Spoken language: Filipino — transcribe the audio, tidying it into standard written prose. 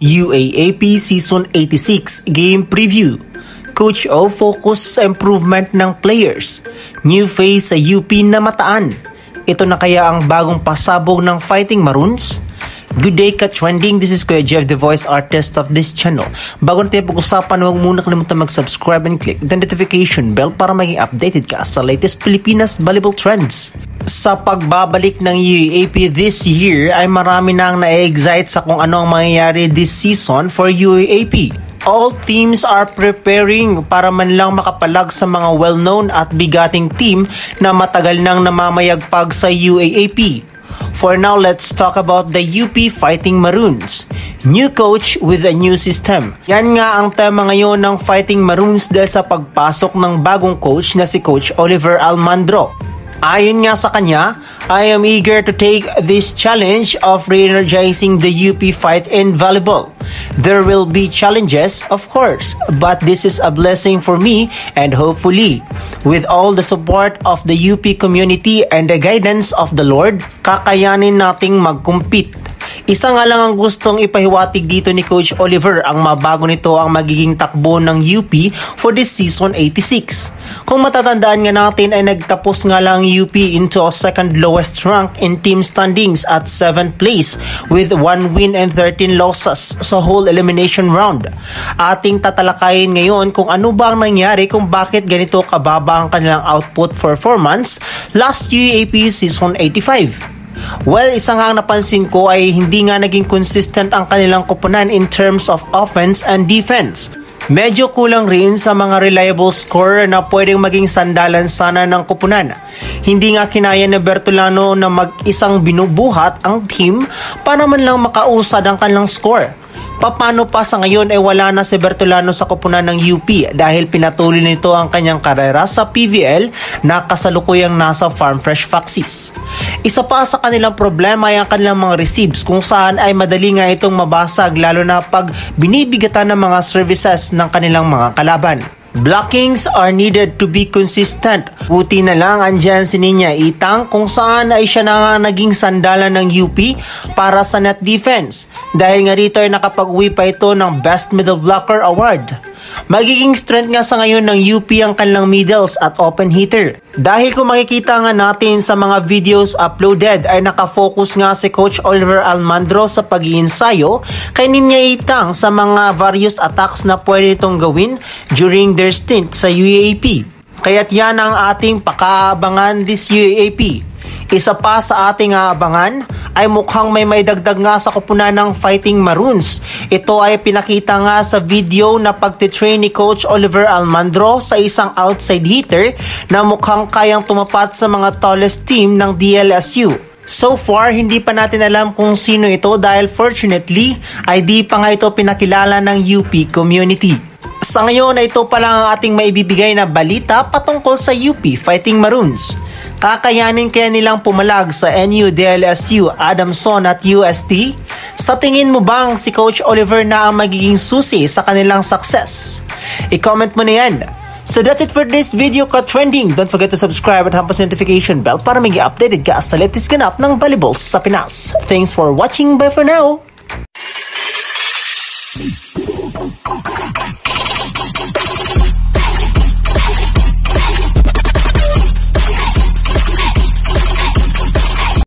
UAAP Season 86 Game Preview. Coach O focus sa improvement ng players. New face sa UP na Mataan. Ito na kaya ang bagong pasabog ng Fighting Maroons? Good day ka-trending, this is Kuya Jeff, the voice artist of this channel. Bago natin pag-usapan, huwag muna kalimutan mag-subscribe and click the notification bell para maging updated ka sa latest Pilipinas volleyball trends. Sa pagbabalik ng UAAP this year ay marami na ang na-excite sa kung ano ang mangyayari this season for UAAP. All teams are preparing para man lang makapalag sa mga well-known at bigating team na matagal nang namamayagpag sa UAAP. For now, let's talk about the UP Fighting Maroons. New coach with a new system. Yan nga ang tema ngayon ng Fighting Maroons dahil sa pagpasok ng bagong coach na si Coach Oliver Almandro. Ayon nga sa kanya, I am eager to take this challenge of re-energizing the UP fight in volleyball. There will be challenges, of course, but this is a blessing for me and hopefully, with all the support of the UP community and the guidance of the Lord, kakayanin nating mag-compete. Isa nga lang ang gustong ipahiwatig dito ni Coach Oliver, ang mabago nito ang magiging takbo ng UP for this season 86. Kung matatandaan nga natin ay nagtapos nga lang UP into a second lowest rank in team standings at 7th place with 1 win and 13 losses sa whole elimination round. Ating tatalakayin ngayon kung ano ba ang nangyari kung bakit ganito kababa ang kanilang output performance last UAP season 85. Well, isa nga ang napansin ko ay hindi nga naging consistent ang kanilang koponan in terms of offense and defense. Medyo kulang rin sa mga reliable scorer na pwedeng maging sandalan sana ng koponan. Hindi nga kinaya ni Bertolano na mag-isang binubuhat ang team para man lang makausad ang kanilang score. Paano pa sa ngayon ay wala na si Bertolano sa koponan ng UP dahil pinatuloy nito ang kanyang karera sa PVL na kasalukuyang nasa Farm Fresh Foxes. Isa pa sa kanilang problema ay ang kanilang mga receives kung saan ay madali nga itong mabasag lalo na pag binibigatan ng mga services ng kanilang mga kalaban. Blockings are needed to be consistent. Buti na lang andyan si Ninya Itang kung saan ay siya na nga naging sandalan ng UP para sa net defense. Dahil nga rito ay nakapag-uwi pa ito ng Best Middle Blocker Award. Magiging strength nga sa ngayon ng UP ang kanilang middles at open hitter. Dahil kung makikita nga natin sa mga videos uploaded ay nakafocus nga si Coach Oliver Almandro sa pag-iinsayo kay Ninya Itang sa mga various attacks na pwede itong gawin during their stint sa UAAP. Kaya't yan ang ating pakaabangan this UAAP. Isa pa sa ating aabangan ay mukhang may dagdag nga sa koponan ng Fighting Maroons. Ito ay pinakita nga sa video na pagtitrain ni Coach Oliver Almandro sa isang outside hitter na mukhang kayang tumapat sa mga tallest team ng DLSU. So far, hindi pa natin alam kung sino ito dahil fortunately ay di pa nga ito pinakilala ng UP community. Sa ngayon ay ito pa lang ang ating maibibigay na balita patungkol sa UP Fighting Maroons. Kakayanin kaya nilang pumalag sa NU-DLSU, Adamson at UST? Sa tingin mo bang si Coach Oliver na ang magiging susi sa kanilang success? I-comment mo na yan. So that's it for this video ka-trending. Don't forget to subscribe at hampas notification bell para maging updated ka sa latest ganap ng volleyball sa Pinas. Thanks for watching. Bye for now!